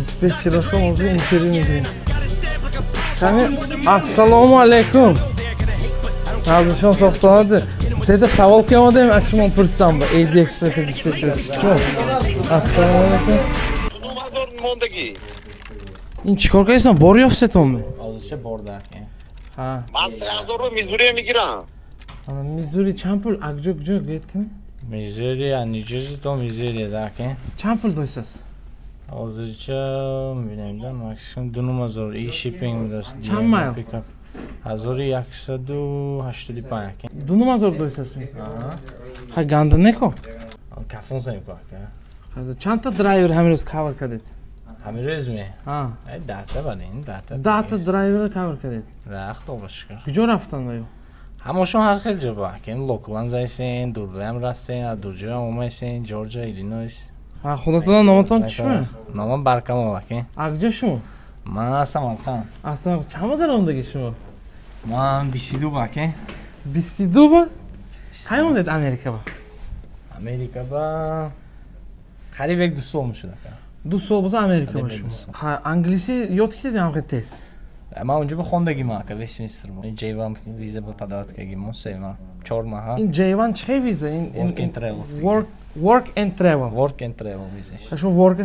Dispetcherlarga hozir intervyu bering. Qani, assalomu alaykum. Nazirjon Soqsoladi. Sizda savol kelmadi ham Ashimon Purstambo, AD Express dispetcher. Assalomu alaykum. Mazor Mondagi. Inchi korkaysizmi? Boryapsizmi? Hozircha borda aka. Ha. Men Sayazorga Mizuriga migiram. Ana Missouri champul akjok aytdim. Missouri, New Jersey to Missourida aka. Champul do'siz. Hozircha bilmayman, maksimum dunumazor e-shipping bilan. Chand mayl? Pickup. 1885 aka. Dunumazor do'sizmi? Aha. Ha, Gandaneko. Kafon sayıp aka. Hozir chanta driver hamiroz cover kadet. Hamirezmi? Ha. Data var endi, data. Data driver cover kadet. Rahat Xudoga shukr. Kujor raftan mayo. Hamashon har xil joy bor aka. Lokaldan zaysen, durda ham rafsen, durja ham olmaysan, Georgia, Illinois. Ha, xudodan nomaton tushmi? Nomam Barkamol aka. Akjo shumi? Men Samarqand. Aslan chamada rondagi shumi? Men Bisidu aka. Bistiduba? Qayerda edi Amerikada? Amerikada qariyb 200 olmuş aka. Dusol bo'lsa Amerika Qariyb bo'lishi. Dusol. Ha, anglisi yot ketadi ham tez. Men unja bir Honda'giyman aka, Westminster bu. J1 viza bir podatkagiyman, sevman. Chormaha. In J1 chiqay visa in Work and travel. work and travel. Work and travel viza. Shu work